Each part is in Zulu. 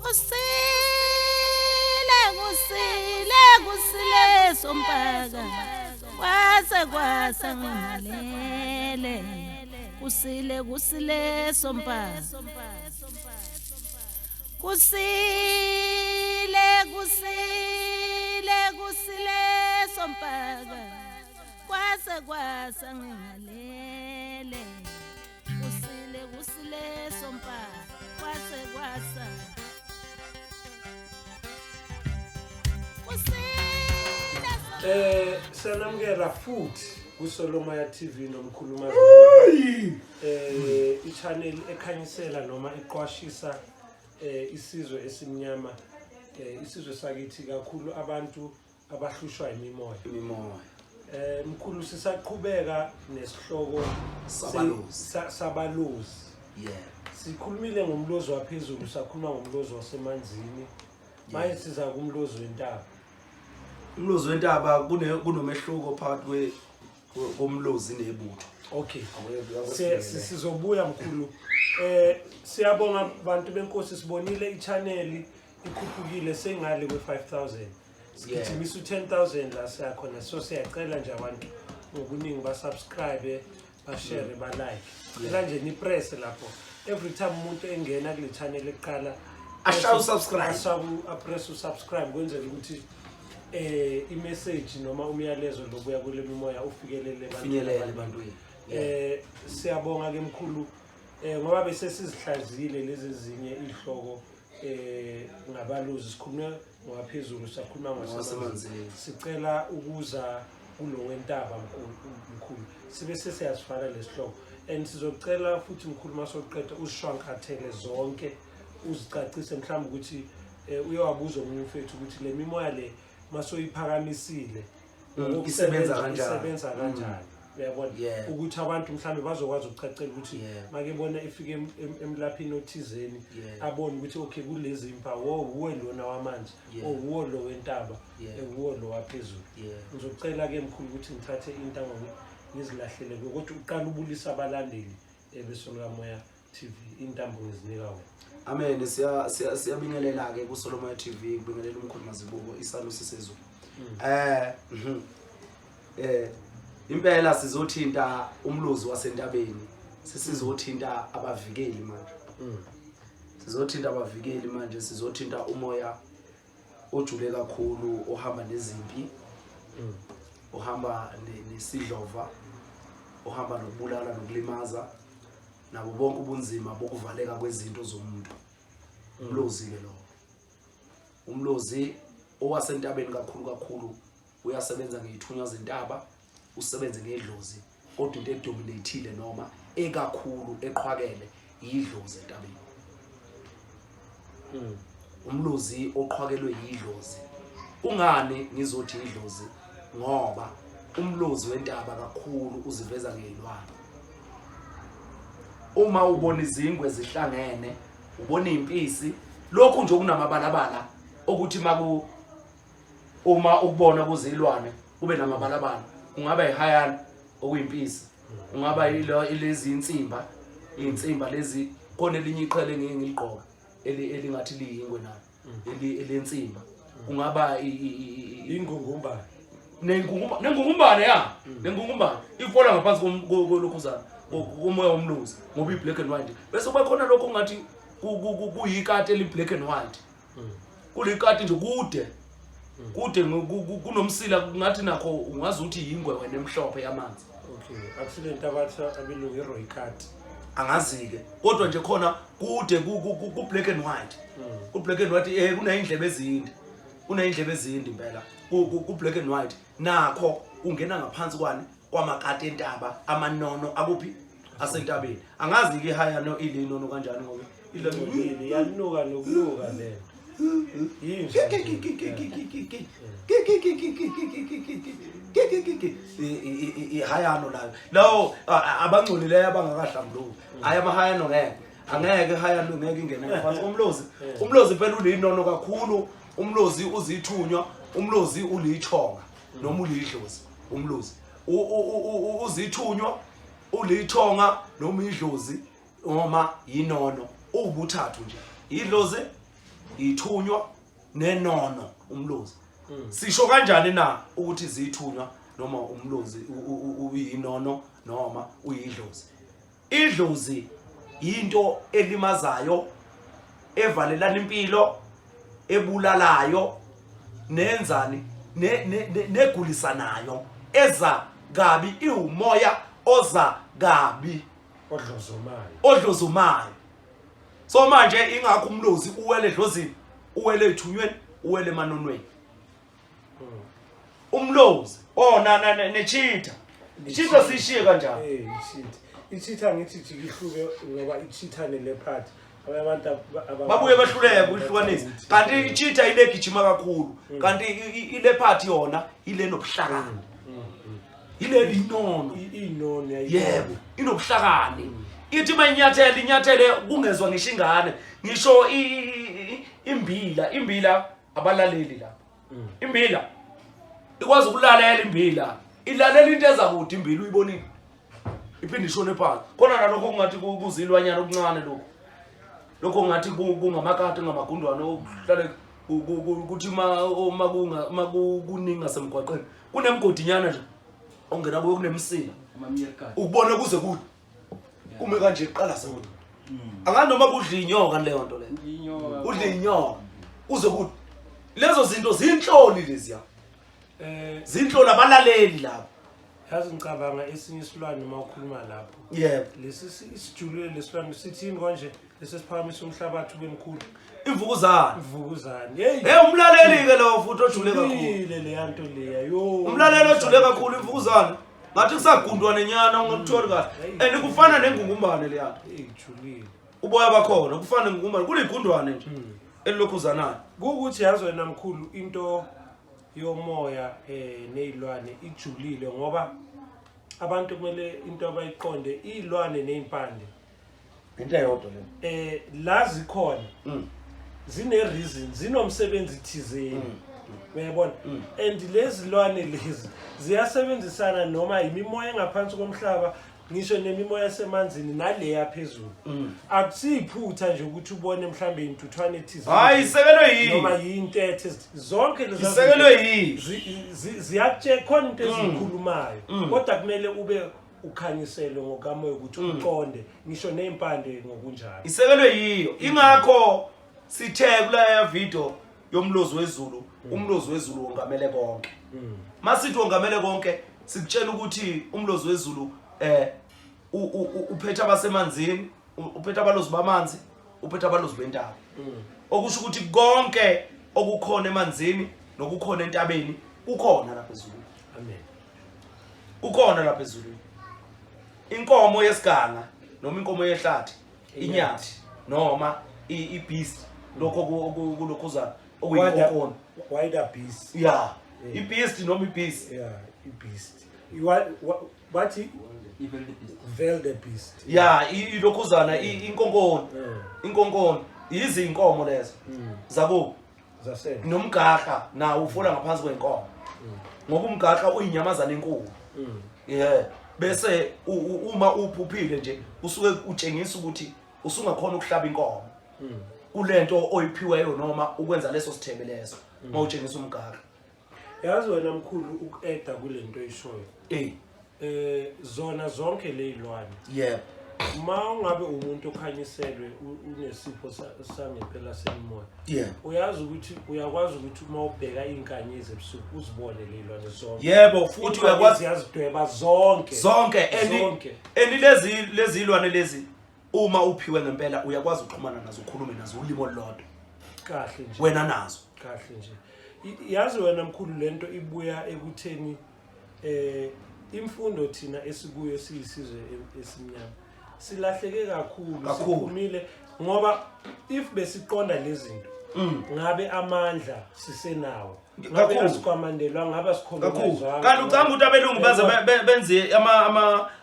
Kusile sompaka kwasa ngalele kusile sompaka kusile sompaka kwasa ngalele kusile sompaka kwasa sanamukela futhi kuSolomaya TV nomkhuluma i-channel ekhanyisela noma iqwashisa isizwe esimnyama isizwe sakithi kakhulu abantu abahlushwa imimoya mkhulu sisaqhubeka nesihloko sabalozi sikhulumile ngomlozi waphezulu sakhuluma ngomlozi wasemanzini manje siza kumlozi wentaba. Umlozi wentaba kunomehluko phakathi komlozi nebutho. Okay. Sizobuya mkhulu. Siyabonga abantu benkosi sibonile i-channel ikhuphukile sengale kwe-5,000. Sigijimisa u-10,000 la siyakhona so siyacela nje abantu ngokuningi ba-subscribe, ba-share, ba-like. Manje ni-press lapho. Every time umuntu engena kule channel eqala ashawu subscribe. Press usubscribe kwenzela ukuthi i-message noma umyalezo lobuya kule mimoya ufikelele ebantwini. Siyabonga ke mkhulu ngoba bese sizihlazile lezi ezinye ihloko ngabalozi sikhuluma ngaphezulu sakhuluma ngasemanzini sicela ukuza kulo wentaba mkhulu sibe sesiyasifana lesihloko and sizocela futhi mkhulu masoqeda usishwankathele zonke uzicacise mhlawumbe ukuthi uyowabuza omunye mfethu ukuthi le mimoya le masoyiphakamisile isebenza kanjani uyabona ukuthi abantu mhlambe bazokwazi ukucacela ukuthi make bona ifike emlaphini othizeni abone ukuthi okay kulezi impawu uwe lona wamanje uwo lo wentaba uwo lo waphezulu ngizocela ke mkhulu ukuthi ngithathe intango ngizilahlele ukuthi uqala ubulisa abalandeli beSolomaya TV intambo ngizinika wena. Amen. Siyabingelela ke kuSolomaya TV kubingelela umkhulu mazibuko isalo sisezwe. Impela sizothinta umlozi wasentabeni. Sizothinta abavikeli manje. Sizothinta abavikeli manje sizothinta umoya ojule kakhulu ohamba nezimpi. Ohamba nesidlova. Ohamba nokubulala nokulimaza. Nabo bonke ubunzima bokuvaleka kwezinto zomuntu. Umlozi ke lo. Umlozi owasentabeni kakhulu uyasebenza ngeithunywa zentaba, usebenze ngedlozi, kodwa into edominateile noma ekakhulu eqhwakele yidlozi entabeni. Umlozi oqhwakelwe yidlozi. Ungani ngizothi idlozi? Ngoba umlozi wentaba kakhulu uziveza ngeilwane. Uma ubona izingwe zihlangene, ubona impisi, lokhu nje okunamabalabala okuthi uma ukubona kuzilwane ube namabalabala, ungaba ihayana okuyimpisi, ungaba ilezi insimba lezi khona elinye iqhele ngiyengiliqoka elingathi liyingwe nalo elensimba, ungaba ingungumbane nengungumbane nengungumbane ifola ngaphansi kolokhuzana umoya womlozi ngoba i-black and white bese kuba khona lokho ngathi kuyikati eli-black and white kulikati nje kude kunomsila ngathi nakho ungazi ukuthi yingwe wena emhlophe yamanzi. Okay, accident abatha abelungu iroyikati angazi-ke kodwa nje khona kude ku-black and white ku-black and white kuney'ndlebe ezinde impela ku-black and white nakho ungena ngaphansi kwamakati entaba amanono akuphi asentabeni angazi-ke ihayano ilinono kanjani ngoba yanuka nokuluka le ihayano lawo abangcolileyo abangakahlambuluki hayi amahayano angeke ihayano ngeke ingene ngaphansi komlozi. Umlozi phela ulinono kakhulu, umlozi uzithunywa, umlozi ulithonga noma ulidlozi. Umlozi uzithunywa, ulithonga noma idlozi noma yinono ubuthathu nje. Idlozi ithunywa nenono umlozi sisho kanjani na ukuthi zithunywa noma umlozi uyinono noma uyidlozi idlozi into elimazayo evalelana impilo ebulalayo nenzani negulisanayo eza gabi iumoya oza gabi odlozumayo so manje ingakho umlozi uwele edlozini uwele ethunyweni uwele emanonweni umlozi nechitha ichitha sishiye kanjani ichitha ngithi jikihluke ngoba ichitha nelepart abantu babuye bahluleke ukuhlukanisa kanti ichitha ilegijima kakhulu kanti ilepart yona ile nobuhlakani ile inono yebo inobuhlakani ithi inyathele kungezwa ngisho ingane ngisho imbila abalaleli lapha imbila ikwazi ukulalela imbila ilalela into ezakude imbila uyibonile iphinde ishone phansi khona nalokho kungathi kuzilwanyana okuncane lokho ngathi kungamakati ngamagundwane okuhlale ukuthi makuningi ngasemgwaqeni kunemgodinyana nje ongena kuyo kunemsila ukubona kuze kude kume kanje iqala sewona anganoma kudla inyoka leyo nto leyo udla inyoka uze kude lezo zinto zinhloli leziya zinhloli abalaleli lapho yazi ngicabanga esinye isilwane mawukhuluma lapho yebo lesi isijulule lesilwane sithini konje lesiphakamisa umhlabathi ubemkhulu imvukuzane hey umlaleli ke lo futhi ojule kakhulu le yanto leya yo umlaleli ojule kakhulu imvukuzane ngathi kusagundwa nenyana ungakutholi kahle and kufana nengungumbane le yanto ejulile uboya bakhona kufana nengungumbane kuligundwane nje elilokhuzanayo ukuthi yazi wena mkhulu into yomoya nezilwane ijulile ngoba abantu kumele into abayiqonde izilwane nezimpande into eyodwa le lazi khona zine reason zinomsebenzi thizeni uyabona and lezi lwane lezi ziyasebenzisana noma imimoya engaphansi komhlaba ngisho nemimoya yasemanzini naleya phezulu akusiphutha nje ukuthi ubone mhlambe intuthwane thizeni hayi isekelwe yini noma yintethe zonke lezi isekelwe yini ziyacheck khona into ezikhulumayo kodwa kumele ube ukhanyiselwe ngokamoya ukuthi uqonde ngisho nezimpande ngokunjalo isekelwe yiyo ingakho sithe kula video yomlozi wezulu umlozi wezulu ongamele konke masithi ongamele konke sikutshela ukuthi umlozi wezulu uphethe abasemanzini uphethe abalozi bamanzi uphethe abalozi bentaba okusho ukuthi konke okukhona emanzini nokukhona entabeni kukhona lapha ezulu amen kukhona lapha ezulu inkomo yesiganga noma inkomo yehlathi inyathi noma ibeast lokho kulokhuzana okuyinkonkona wider beast yeah ibeast noma ibeast yeah ibeast what the beast yeah ilokhuzana inkonkona izinkomo lezo zabo zasena nomgaga na ufola ngaphansi kwenkomo ngoba umgaga uyinyamazana enkulu yeah bese uma uphuphile nje usuke utshengisa ukuthi usungakhona ukuhlaba inkomo kulento oyiphiweyo noma ukwenza leso sithebe leso mawutshengisa umgaga yazi wena mkhulu ukueda kulento eyishoyo zona zonke lezilwane yebo ma ungabe umuntu okhanyiselwe unesipho sangempela semimoya yeah uyazi ukuthi uyakwazi ukuthi uma ubheka inkanyezi ebusuku uzibone lezilwane zonke yebo futhi uyakwazi yazidweba zonke lezi ilwane lezi uma uphiwe ngempela uyakwazi ukuxhumana nazo ukhulume nazo ulimo lodwa kahle nje wena nazo kahle nje yazi wena mkhulu lento ibuya ekutheni imfundo thina esikuyo siyisizwe esimnyama silahleke kakhulu siphumile ngoba if besiqonda lezi zinto ngabe amandla sisenawo ngabe asikwamandelwa ngabe sikhulumezwa kanti ucanga ukuthi abelungu baze benze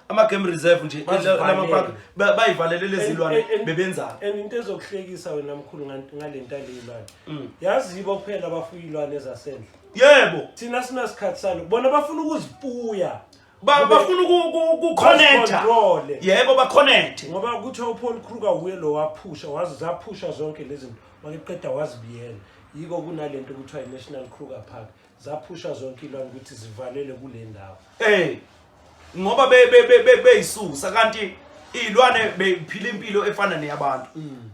ama game reserve nje lama park bayivalele lezi ilwane bebenza into ezokuhlekisa wena mkhulu ngalento lezilwane yazi yibo kuphela abafuya ilwane ezasendle yebo thina sinasikhathi salo bona bafuna ukuzifuya bafuna ukuconnecta yebo baconnect ngoba ukuthi uPaul Kruger uye lo waphusha zaphusha zonke lezi zinto makeqeda wazibiyela yiko kunalento kuthiwa iNational Kruger Park zaphusha zonke ilwane ukuthi zivalele kule ndawo ngoba beyisusa kanti izilwane bephila impilo efana neyabantu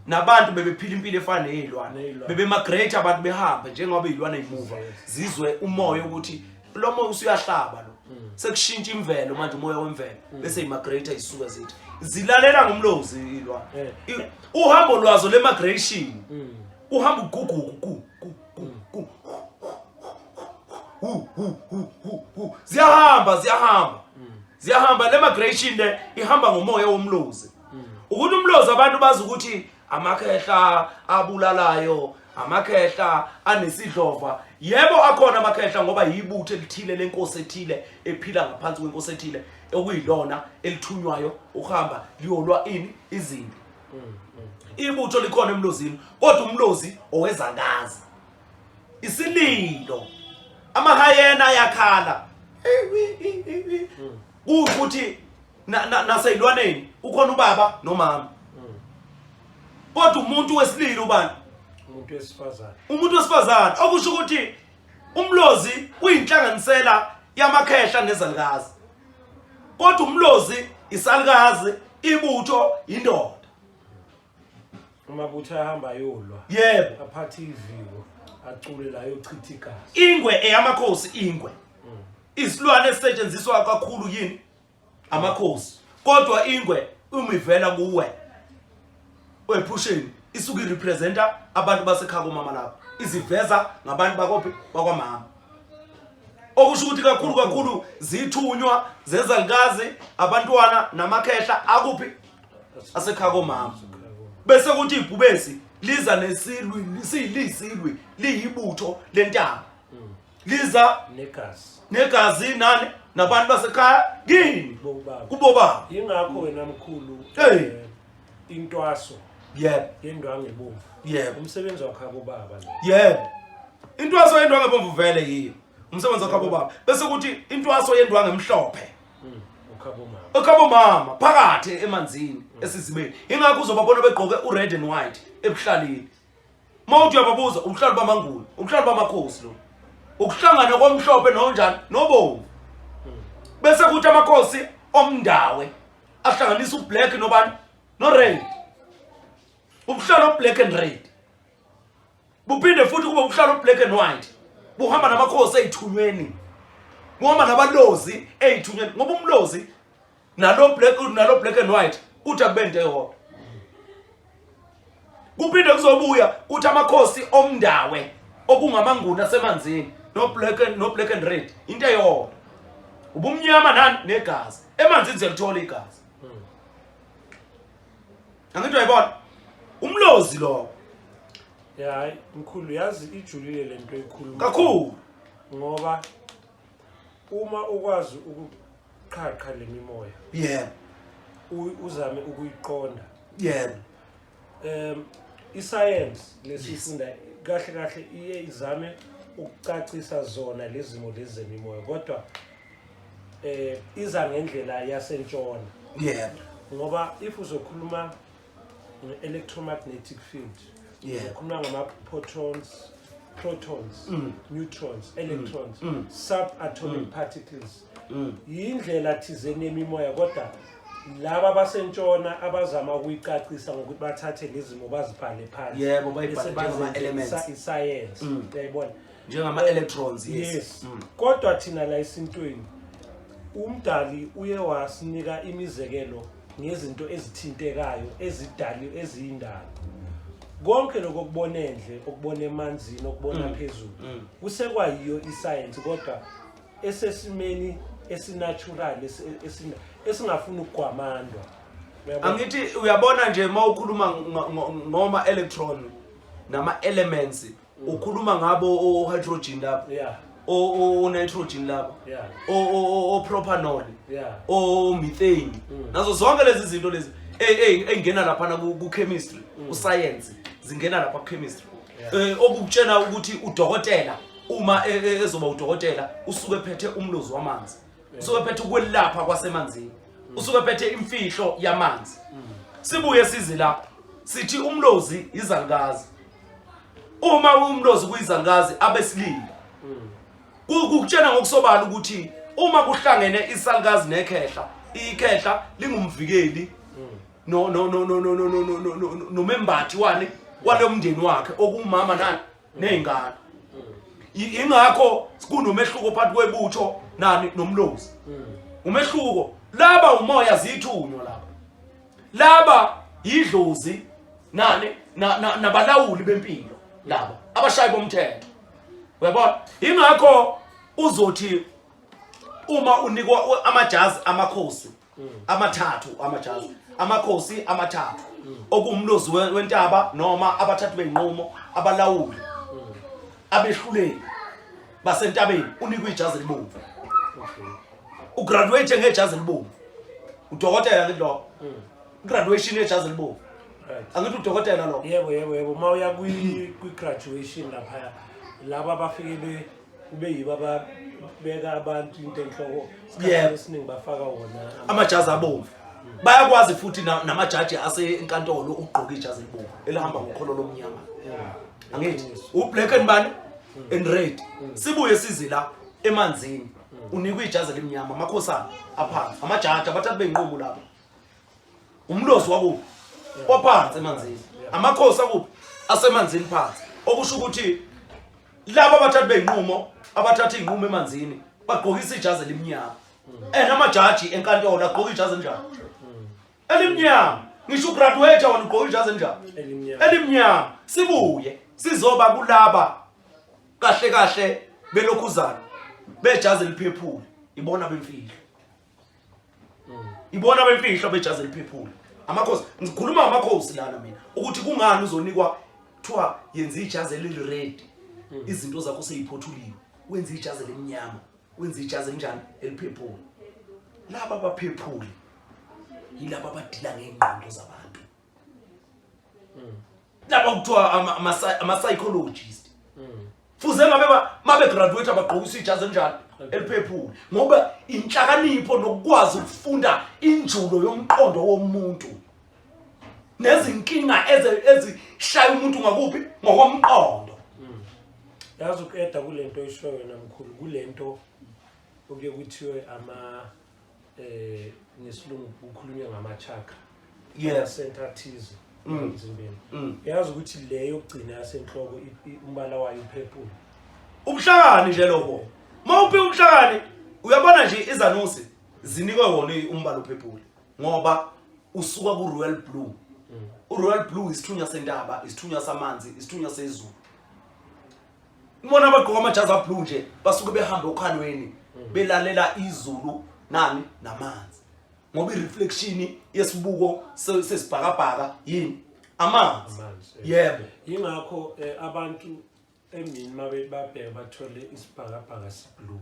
nabantu bebephila impilo efana nezilwane bebemigrate abantu behambe njengoba izilwane ezimuva zizwe umoya ukuthi lo moya usuyahlaba lo sekushintsha imvelo manje umoya wemvelo bese imigrate isuka zethu zilalela ngomlozi izilwane uhambo lwazo lemigration uhamba ugugugu ziyahamba le migration le ihamba ngomoya womlozi ukuthi umlozi abantu bazi ukuthi amakhehla abulalayo amakhehla anesidlova yebo akhona amakhehla ngoba yibutho elithile lenkosi ethile ephila ngaphansi kwenkosi ethile okuyilona elithunywayo ukuhamba liyolwa ini izimpi ibutho likhona emlozini kodwa umlozi owezangazi isililo amahayena ayakhala ukuthi naseyilwaneni ukhona ubaba nomama kodwa umuntu wesililo ubani umuntu wesifazane okusho ukuthi umlozi uyinhlanganisela yamakhehla nezalukazi kodwa umlozi isalukazi ibutho indoda amabutho ahamba yolwa yebo aphatha iviko acule la yochitha igazi ingwe eyamakhosi ingwe isilwane esisetshenziswa kakhulu yini amakhosi kodwa ingwe umivela kuwe wephusheni isuka irepresenta abantu basekhaya mama lapho iziveza ngabantu bakophi bakwamama okusho ukuthi kakhulu zithunywa zezalukazi abantwana namakhehla akuphi asekhaya komama bese kuthi ibhubesi liza nesilwi lisilwi liyibutho lentaba liza negazi nani nabantu basekhaya kini kubobaba ingakho wena mkhulu intwaso yendwangu ebomvu umsebenzi wakhe abobaba intwaso yendwangu ebomvu vele yiyo umsebenzi wakhe abobaba bese kuthi intwaso yendwangu emhlophe ukhabomama phakathi emanzini esizibeni ingakho uzobabona begqoke ured and white ebuhlalini mawuthi uyababuza ubuhlalo bamanguni ubuhlalo bamakhosi lo ukuhlangana komhlophe nonjani nobomvu bese kuthi amakhosi omndawe ahlanganisa ublack nobani no red ubuhlalo black and red buphinde futhi kube ubuhlalo black and white buhamba namakhosi ezithunyweni buhamba nabalozi ezithunyweni ngoba umlozi nalo black and white uthi akubende yodwa kuphinde kuzobuya uthi amakhosi omndawe okungamanguni asemanzini no black and red into eyodwa ubumnyama nani negazi emanzini ziyalithola igazi angithi uyayibona umlozi lo mkhulu yazi ijulile lento ekhuluma kakhulu ngoba uma ukwazi ukuqhaqha lemimoya uzame ukuyiqonda iscience lesifunda kahle iye izame ukucacisa zona lezimo lezemimoya kodwa iza ngendlela yasentshona ngoba if uzokhuluma electromagnetic field ukhuluma protons neutrons electrons subatomic particles yindlela thizeni yemimoya kodwa laba basentshona abazama ukuyicacisa ngokuthi bathathe lezimo bazibhale phansi bayibhale njengama elements iscience uyayibona njengama electrons kodwa thina la esintweni umdali uye wasinika imizekelo ngezinto ezithintekayo ezidali eziyindalo konke lokho kubona endle okubona emanzini okubona phezulu kusekwayiyo iscience kodwa esesimeni esinatural esingafuna ukugwamandwa angithi uyabona nje mawukhuluma ngoma electron nama elements ukhuluma ngabo o hydrogen lapho o nitrogen lapho o propanol o methane nazo zonke lezi zinto lezi engena lapha ku chemistry ku science zingena lapha ku chemistry okukutshena ukuthi udokotela uma ezoba udokotela usuke phethe umlozi wamanzi usuke phethe ukwelapha kwasemanzini usuke phethe imfihlo yamanzi sibuye sizi lapha sithi umlozi izangazi uma umlozi kuyizangazi abesilili kukutshena ngokusobala ukuthi uma kuhlangene isalikazi nekhehla ikhehla lingumvikeli nomembathi wale umndeni wakhe okumama nani nezingane ingakho kunomehluko phakathi kwebutho nani nomlozi umehluko laba umoya zithunywa laba idlozi nani nabalawuli bempilo laba abashayi bomthetho uyabona ingakho uzothi uma unikwa amajazi amakhosi amathathu amakhosi amathathu okumlozi wentaba noma abathathu benqumo abalawuli abehluleli basentabeni unikwa ijazi libomvu ugraduate ngejazi libomvu udokotela ngidlo graduation ejazi libomvu angithi udokotela lo yebo mawuya kwi graduation lapha laba bafike kube yibo ababeka abantu into enhloko esiningi bafaka wona amajazi abomvu bayakwazi futhi namajaji asenkantolo ugqoka ijazi libomvu elihamba ngokholo lomnyama angithi ublack and bani and red sibuye sizi la emanzini unikwa ijazi limnyama amakhosana aphansi amajaji abathathu benqubo lapha umlozi wakuphi ophansi emanzini amakhosi akuphi asemanzini phansi okusho ukuthi laba abathathu benqumo abathatha inqumo emanzini bagqokisa ijazi limnyama amajaji enkantolo agqoka ijazi njani elimnyama ngisho graduate wona ugqoka ijazi njani elimnyama sibuye sizoba kulaba kahle belokhuzana bejazi liphephule ibona bemfihlo bejazi liphephule amakhosi ngikhuluma amakhosi lana mina ukuthi kungani uzonikwa kuthiwa yenza ijazi elired izinto zakho seyiphothulile wenza ijazi lemnyama wenza ijazi njani eliphephule laba abaphephule yilaba abadila ngengqondo zabantu laba kuthiwa ama psychologist fuze mabe graduate abagqokisa ijazi njani eliphephule ngoba inhlakanipho nokukwazi ukufunda injulo yomqondo womuntu nezinkinga ezishaya umuntu ngakuphi ngokomqondo yazi ukeda kulento eshoyo namkhulu kulento okuye kuthiwe ngesilungu kukhulunywa ngama-chakra sentathize emzimbeni yazi ukuthi leyo yokugcina yasenhloko umbala wayo uphephule ubuhlakani nje lokho mawuphi ubuhlakani uyabona nje izanusi zinikwe wona umbala uphephule ngoba usuka ku-royal blue u-royal blue isithunywa sentaba isithunywa samanzi isithunywa sezulu ubona abagqoka amajazi ablue nje basuke behambe okhalweni belalela izulu nani namanzi ngoba ireflection yesibuko sesibhakabhaka yini amanzi yebo ingakho abantu emini babheka bathole isibhakabhaka siblue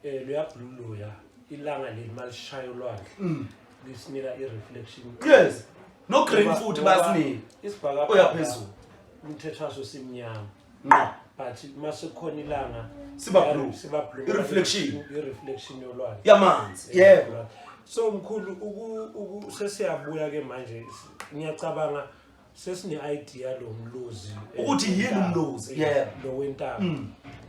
loya blue loya ilanga leli malishaya olwandle lisinika ireflection yes no green futhi basinika isibhakabhaka oyaphezulu umthetho waso simnyama no but mase khona ilanga siba blue ireflection yolwandle yamanzi yebo so mkhulu sesiyabuya ke manje ngiyacabanga sesine idea lo mlozi ukuthi yini umlozi yebo lo wentaba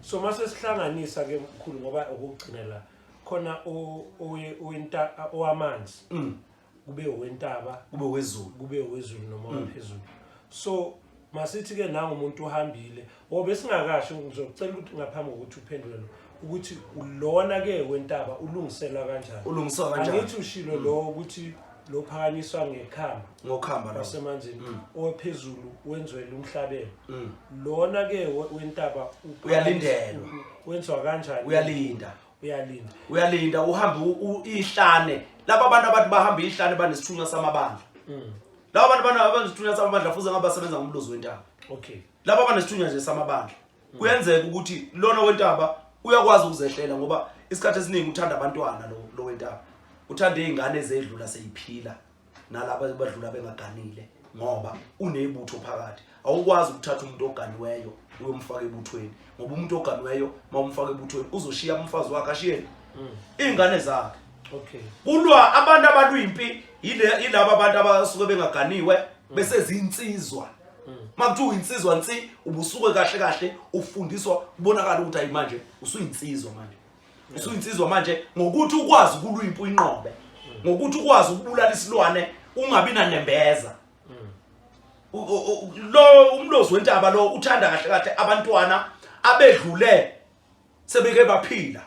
so mase sihlanganisa ke mkhulu ngoba ukugcina la khona owamanzi kube wentaba kube wezulu noma waphezulu so masithi ke nangu umuntu uhambile besingakasho ngizocela ukuthi ngaphambi kokuthi uphendule lo ukuthi ulona ke wentaba ulungisela kanjani angithi ushilo lo ukuthi lo phakanyiswa ngokhamba lasemanzini ophezulu wenzwele umhlabeni lona ke wentaba uyalindelwa wenzwa kanjani uyalinda uhambe ihlane laba abantu abathi bahamba ihlane banesithunywa samabandla laba abantu abanesithunywa samabandla fuze ngabasebenza ngomlozi wentaba okay laba abanesithunywa nje samabandla kuyenzeka ukuthi lona wentaba uyakwazi ukuzehlela ngoba isikhathi esiningi uthanda abantwana lo wentaba uthanda izingane ezedlula seyiphila nalabo abadlula bengaganile ngoba unebutho phakathi awukwazi ukuthatha umuntu oganiweyo uyomfaka ebuthweni ngoba umuntu oganiweyo mawumfaka ebuthweni uzoshiya umfazi wakhe ashiyeni ingane zakhe. Okay. Kulwa abantu abalwimpi yilabo abantu abasuke bengaganiwe bese zinsizwa. Makuthiwa uyinsizwa nsi ubusuke kahle kahle ufundiswa kubonakala ukuthi ayi manje usuyinsizwa manje. Usuyinsizwa manje ngokuthi ukwazi ukulwimpa inqobe. Ngokuthi ukwazi ukubulala isilwane ungabi nanembeza. Lo Umlozi Wentaba lo uthanda kahle kahle abantwana abedlule sebeke baphila.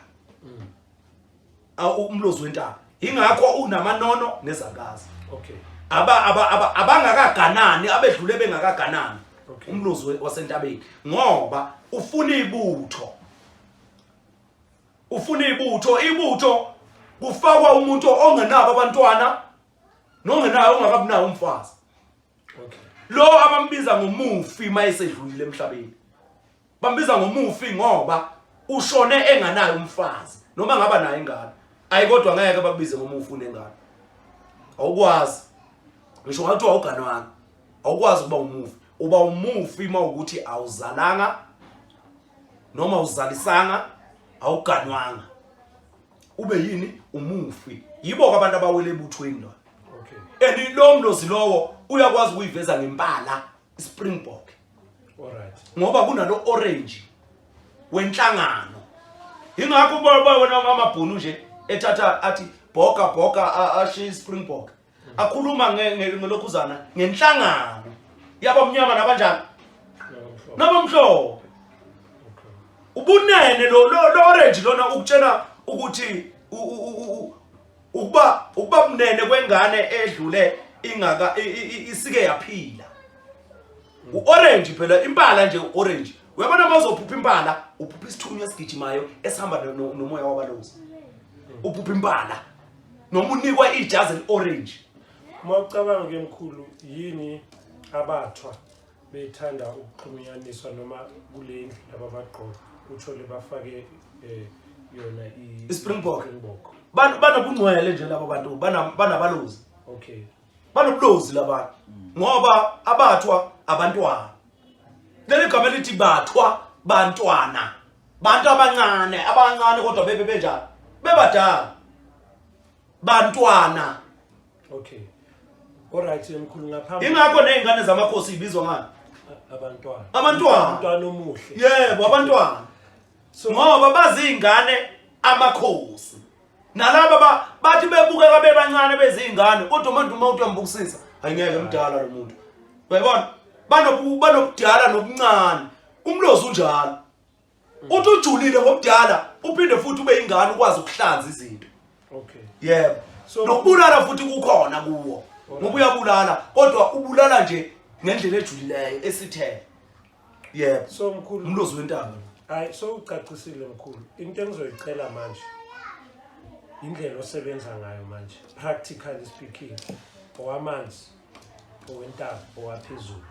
Umlozi Wentaba ingakho unamanono nezakazi. Okay. Abangakaganani abedlule bengakaganani. Okay. Umlozi wasentabeni ngoba ufuna ibutho. Ibutho kufakwa umuntu ongenabo abantwana nongenayo ongakabunayo umfazi. Okay. Lo abambiza ngomufi mayesedlulile emhlabeni. Bambiza ngomufi ngoba ushone enganayo umfazi noma ngaba nayo ingane. Ayikodwa ngeke bakubize ngomufi unengane. Awukwazi. Ngisho ngathi awuganwana. Awukwazi ukuba umufi. Uba umufi mawukuthi awuzalanga noma uzalisanga awuganwanga. Ube yini umufi. Yibo abantu abawele ebuthweni lo. Okay. Lo Mlozi lowo uyakwazi ukuyiveza ngempala Springbok. Alright. Ngoba kunalo orange wenhlangano. Ingakho wena ngamabhunu nje ethatha athi bhoka ashi Springbok. Akhuluma ngelokhuzana ngenhlangano yabamnyama nabanjani? Nabamhlophe. Ubunene lo orange lona ukutshena ukuthi ukuba mnene kwengane edlule ingaka isike yaphila. Uorange phela impala nje orange. Uyabona mazophupha impala, uphupha isithunywa esigijimayo esihamba nomoya wabalozi. Uphupha impala noma unikwa ijazi eliorange. Mawucabanga ke mkhulu yini abathwa bethanda ukuxhumanyaniswa noma kule ndlu ababaqoqa uthole bafake yona iSpringbok. Banobungcwele nje labo bantu banabalozi. Okay. Banobulozi labantu ngoba abathwa abantwana. Leli gama lithi bathwa bantwana. Bantu abancane kodwa bebe benjani? Bebadala. Bantwana. Okay. Alright mkhulu ngaphambi. Ingakho nezingane zamakhosi ibizwa ngani? Abantwana. Abantwana omuhle. Yebo abantwana. Ngoba bazingane amakhosi. Nalaba bathi bebukeka bebancane bezingane kodwa manje uma uthi uyambukisisa ayingeke mdala lo muntu. Uyabona? Banobudala nobuncane. Umlozi unjalo. Uthi ujulile ngobudala uphinde futhi ube ingane ukwazi ukuhlanza izinto. Okay. Yebo. Nokubulala futhi kukhona kuwo. Ngoba uyabulala kodwa ubulala nje ngendlela ejulileyo esithe. Yebo. So mkhulu Umlozi Wentaba. Hayi so ucacisile mkhulu. Into engizoyicela manje indlela osebenza ngayo manje practically speaking owamanzi owentaba owaphezulu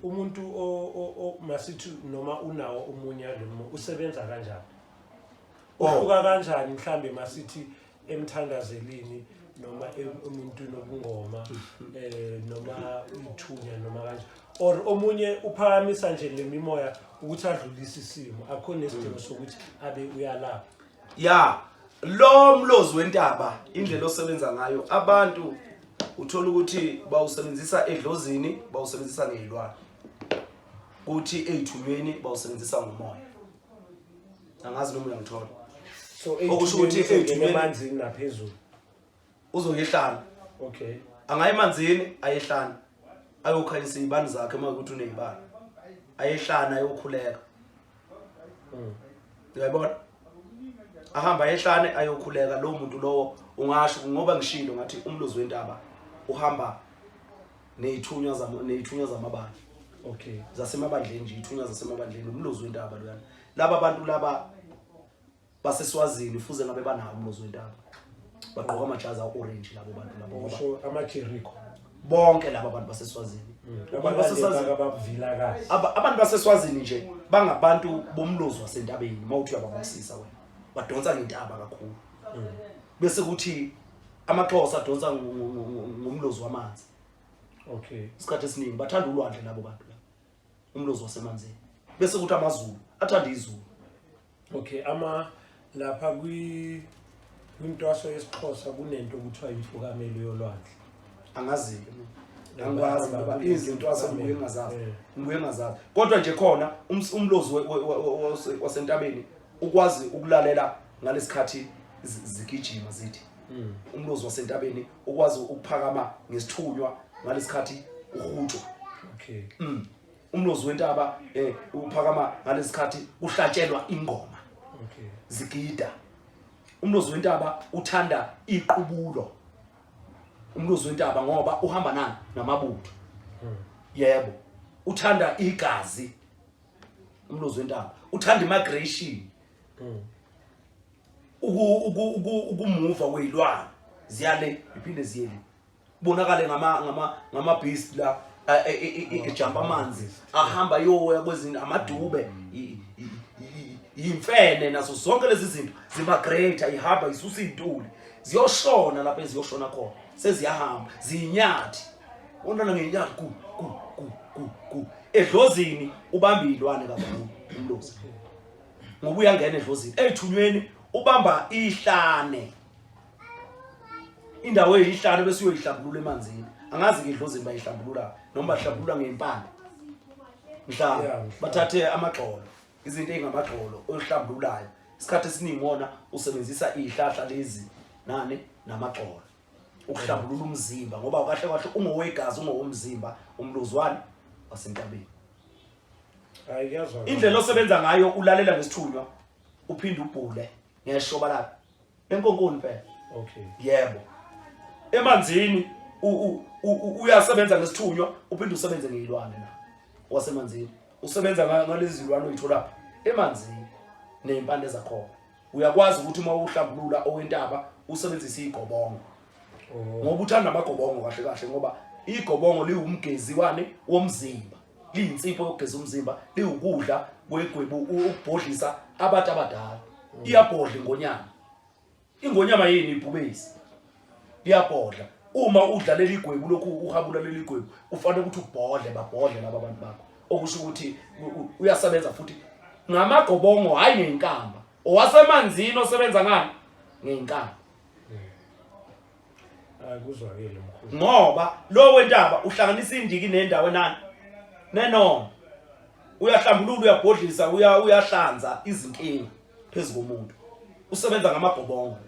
umuntu masithi noma unawo umunya lo usebenza kanjani uhluka kanjani mhlambe masithi emthandazelini noma umuntu nobungoma noma ithunya noma kanje or omunye uphakamisa nje lemimoya ukuthi adlulise isimo akho nesidingo sokuthi abe uyalapha ya lo Mlozi Wentaba indlela osebenza ngayo abantu uthola ukuthi bawusebenzisa edlozini bawusebenzisa ngezilwane kuthi ezithumeni bawusebenzisa ngomoya angazi noma uyangithola so okusho ukuthi ezithumeni emanzini naphezulu uzoyehlana okay angayi emanzini ayehlana ayokhanyisa izibani zakhe makuthi unezibani ayehlana ayokhuleka uyabona ahamba ehlane ayokhuleka lo muntu lowo ungasho ngoba ngishilo ngathi Umlozi Wentaba uhamba nezithunywa zamabandla. Okay. Zasemabandleni nje ithunywa zasemabandleni Umlozi Wentaba loyana. Laba abantu laba baseswazini fuze ngabe banawo Umlozi Wentaba. Bagqoka amajazi aorange labo bantu labo ngoba so amaJericho bonke laba bantu baseswazini. Abantu baseswazini abavila kahle. Abantu baseswazini nje bangabantu bomlozi wasentabeni mawuthi uyababusisa wena. Badonsa ngentaba kakhulu. Bese kuthi amaXhosa adonsa ngomlozi wamanzi. Okay. Isikhathi esiningi bathanda ulwandle labo bantu la. Umlozi wasemanzini. Bese kuthi amaZulu athanda izulu. Okay, lapha Intwaso yesiXhosa kunento okuthiwa imfukamelo yolwandle. Angazi angikwazi ngoba izinto asengibuye ngazazi ngibuye ngazazi kodwa nje khona umlozi wasentabeni ukwazi ukulalela ngalesikhathi zigijima zithi umlozi wasentabeni ukwazi ukuphakama ngesithunywa ngalesikhathi uhutshwa Okay. Umlozi wentaba uphakama ngalesikhathi kuhlatshelwa ingoma Okay. zigida umlozi wentaba uthanda iqubulo umlozi wentaba ngoba uhamba nani namabutho yebo uthanda igazi umlozi wentaba uthanda immigration ukumuva kwezilwane ziyale iphinde ziyele bonakale ngama beast la ejumpa amanzi ahamba yoya kwezinto amadube imfene naso zonke lezi zinto ziba greater ihamba isusa izintuli ziyoshona lapha eziyoshona khona seziyahamba zinyathi unana ngenyathi ku edlozini ubamba izilwane kakhulu umlozi ngoba uyangena edlozini ethunyweni ubamba ihlane indawo eyihlane bese uyoyihlambulula emanzini angazi ke idlozini bayihlambulula noma bahlambulula ngempande mhla bathathe amagxolo izinto ezingamagxolo oyihlambululayo isikhathi esiningi wona usebenzisa ihlahla lezi nani namagxolo ukuhlambulula umzimba ngoba kahle kahle ungowegazi ungowomzimba umlozwane wasentabeni Hayi yazwa. indlela osebenza ngayo ulalela ngesithunywa uphinde ubhule ngeshoba lapha enkonkoni phela Okay. yebo emanzini uyasebenza ngesithunywa uphinde usebenze ngezilwane na wasemanzini usebenza ngalezi zilwane oyithola emanzini nempande zakhona uyakwazi ukuthi uma uhlambulula owentaba usebenzise igobongo ngoba uthanda amagobongo kahle kahle ngoba igobongo liwumgeziwane womzimba liyinsipho yokugeza umzimba liwukudla kwegwebu ukubhodlisa abantu abadala iyabhodla ingonyama yini ibhubesi iyabhodla uma udlalela igwebu lokhu uhabula leli igwebu ufanele ukuthi babhodle laba bantu bakho okusho ukuthi uyasebenza futhi ngamagobongo hayi ngenkamba owasemanzini osebenza ngani ngenkamba Akuzwakele mkhulu. ngoba lo wentaba uhlanganisa indiki nendawo nani nenoma uyahlambulula uyabhodlisa uyahlanza izinkinga phezulu komuntu usebenza ngamagobongo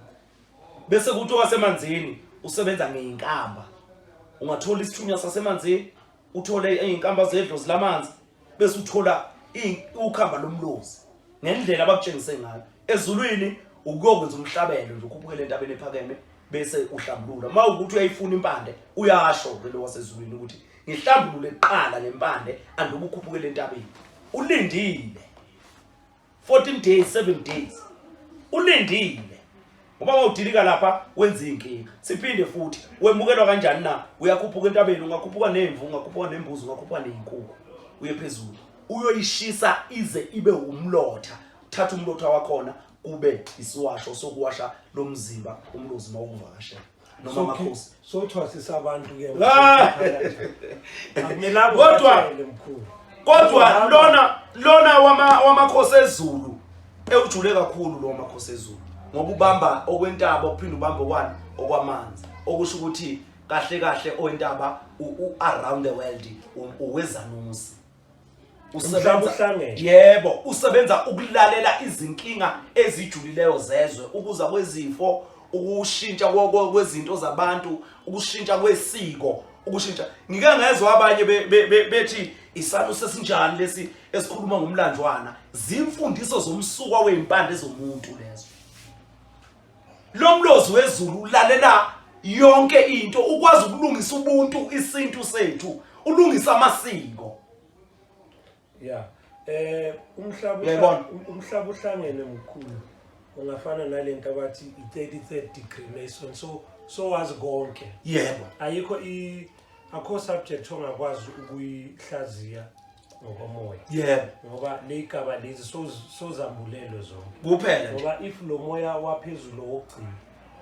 bese kuthi wasemanzini usebenza ngeinkamba ungathola isithunywa sasemanzini uthole einkamba zedlozi lamanzi bese uthola ukhamba lomlozi ngendlela abakutshengise ngayo ezulwini ukuyokwenza umhlabelo nje ukhuphukele entabeni ephakeme bese uhlambulula mawukuthi uyayifuna impande uyasho ke lo wasezulwini ukuthi ngihlambulule eqala ngempande anduba ukhuphukele entabeni ulindile 14 days 7 days ulindile ngoba mawudilika lapha wenza inkinga siphinde futhi wemukelwa kanjani na uyakhuphuka entabeni ungakhuphuka nemvu ungakhuphuka nembuzi ungakhuphuka nezinkukhu uye phezulu uyoyishisa ize ibe umlotha uthatha umlotha wakhona kube isiwasho sokuwasha lo mzimba umlozi mawuvakashela noma amakhosi so thwasisa abantu ke kodwa lona wamakhosi ezulu ewujule kakhulu lo makhosi ezulu ngoba ubamba okwentaba uphinde ubambe kwani okwamanzi okusho ukuthi kahle kahle owentaba around the world uwezanusi usebenza yebo usebenza ukulalela izinkinga ezijulileyo zezwe ukuza kwezifo ukushintsha kwezinto zabantu ukushintsha kwesiko ukushintsha ngike ngezwe abanye bethi isanu sesinjani lesi esikhuluma ngomlandlwana zimfundiso zomsuka weimpande zomuntu lezo lo mlozi wezulu ulalela yonke into ukwazi ukulungisa ubuntu isintu sethu ulungisa amasiko yeah umhlaba uhlangene mkhulu ungafana nalento abathi i33rd degree Mason so wazi konke yebo ayikho akho subject ongakwazi ukuyihlaziya ngokomoya yebo ngoba legaba lezi sozambulelo zonke kuphela ngoba if lo moya waphezulu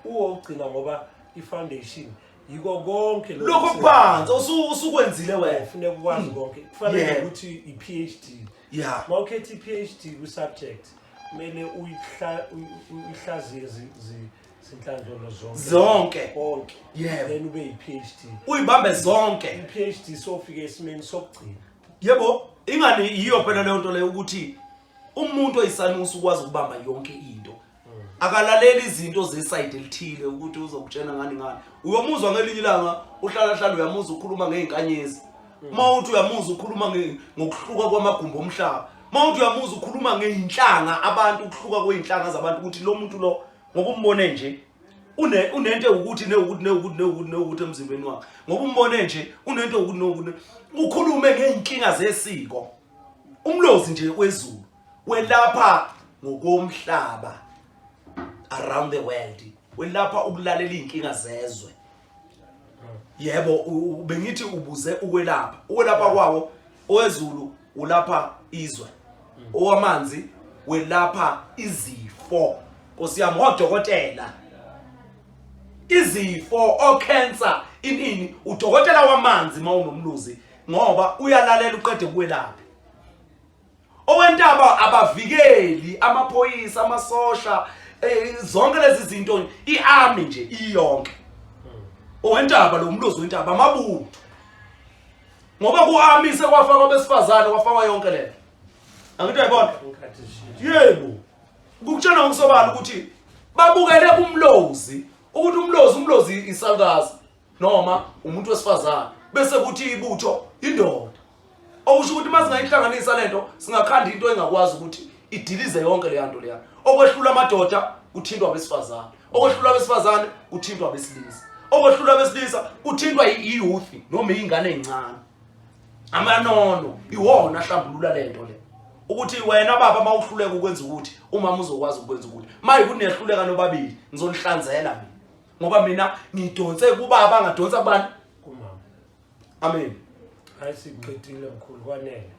wokugcina ngoba ifoundation yiko konke lokho phansi usukwenzile wena kufanele ukwazi konke kufanele ukuthi iPhD yeah mawukhetha iPhD ku subject kumele uyihlaziye Sinhlandlo zonke bonke yebo then ube yi-PhD uyibambe zonke i-PhD sofika esimeni sokugcina yebo ingani yiyo phela leyo nto leyo ukuthi umuntu oyisanusi ukwazi ukubamba yonke into akalaleli izinto zeside elithile ukuthi uzokutshena ngani uyomuzwa ngelinye ilanga uhlala uyamuzwa ukhuluma ngeinkanyezi mawuthi uyamuzwa ukhuluma ngokuhluka kwamagumbi omhlaba mawuthi uyamuzwa ukhuluma ngeinhlanga abantu ukuhluka kweinhlanga zabantu ukuthi lo muntu lo ngoba umbone nje unento ukuthi newukuthi emzimbeni wakhe ngoba umbone nje unento ukuthi ukhulume ngeinkinga zesiko umlozi nje wezulu welapha ngokomhlaba around the world welapha ukulalela inkinga zezwe yebo bengithi ubuze ukwelapha kwawo owezulu ulapha izwe owamanzi welapha izifo Nkosiyami odokotela izifo cancer inini udokotela wamanzi mawunomluzi ngoba uyalalela uqede kwelapha Owentaba abavikeli amaphoyisa amasosha zonke lezi zinto iarmy nje iyonke Owentaba lo mlozi wentaba amabutho ngoba kuarmy sekwafaka besifazane kwafaka yonke lento angithi uyayibona yebo ukutshela ngokusobala ukuthi babukele umlozi ukuthi umlozi isakazi noma umuntu wesifazane bese kuthi ibutho indoda okusho ukuthi masingayihlanganisa lento singakhanda into engakwazi ukuthi idilize yonke le yanto leya okwehlula amadoda kuthintwa abesifazane okwehlula abesifazane kuthintwa abesilisa okwehlula abesilisa kuthintwa iyouth noma izingane ezincane amanono iwona ahlambulula lento le ukuthi wena baba mawuhluleka ukwenza ukuthi umama uzokwazi ukwenza ukuthi maye ukuthi niyahluleka nobabili ngizonihlanzela mina ngoba mina ngidonse kubaba angadonsa kubani kumama amen hayi siqedile mkhulu kwanele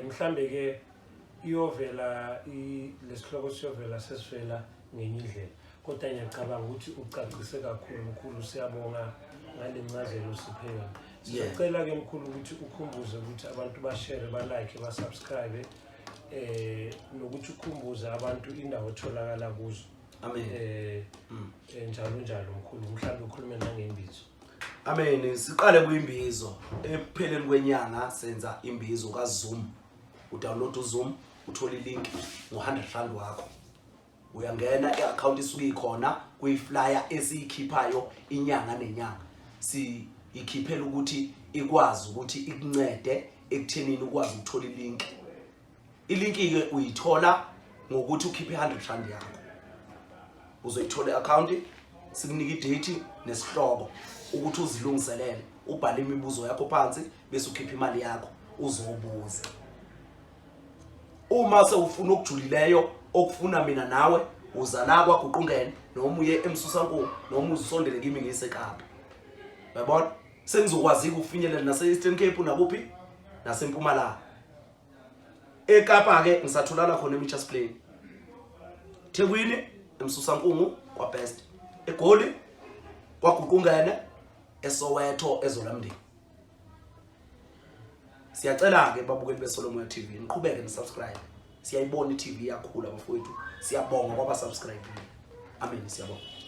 mhlambe ke iyovela lesihloko siyovela sesivela ngenye indlela kodwa ngiyacabanga ukuthi ucacise kakhulu mkhulu siyabonga ngale ncazelo Siphakela sicela ke mkhulu ukuthi ukhumbuze ukuthi abantu bashare balike basubscribe nokuthi ukhumbuze abantu indawo otholakala kuzo amen njalo mkhulu mhlawumbe ukhulume nangembizo amen siqale kuyimbizo epheleni kwenyanga senza imbizo kaZoom udownload uZoom uthola ilink ngo100 wakho uyangena iaccount isuke ikhona kuyiflyer esiyikhiphayo inyanga nenyanga ikhiphela ukuthi ikwazi ukuthi ikuncede ekuthenini ukwazi ukuthola ilink ke uyithola ngokuthi ukhiphe 100 yakho uzoyithola iaccount sikunika idate nesihloko ukuthi uzilungiselele ubhale imibuzo yakho phansi bese ukhipha imali yakho uzobuza uma sewufuna ukujulileyo okufuna mina nawe uza la kwaGuqungene noma uye eMsusankulu noma uzisondele kimi ngiseKapa uyabona sengizokwazi ukufinyelela nase-Eastern Cape nakuphi naseMpumalanga eKapa ke ngisatholana khona eMitchells Plain Thekwini eMsusankulu kwaBest eGoli kwaGuqungene eSoweto eZolamndeni siyacela ke babukeli beSolomoya TV niqhubeke nisubscribe siyayibona iTV yakhula bafowethu siyabonga kwaba subscribe amen siyabonga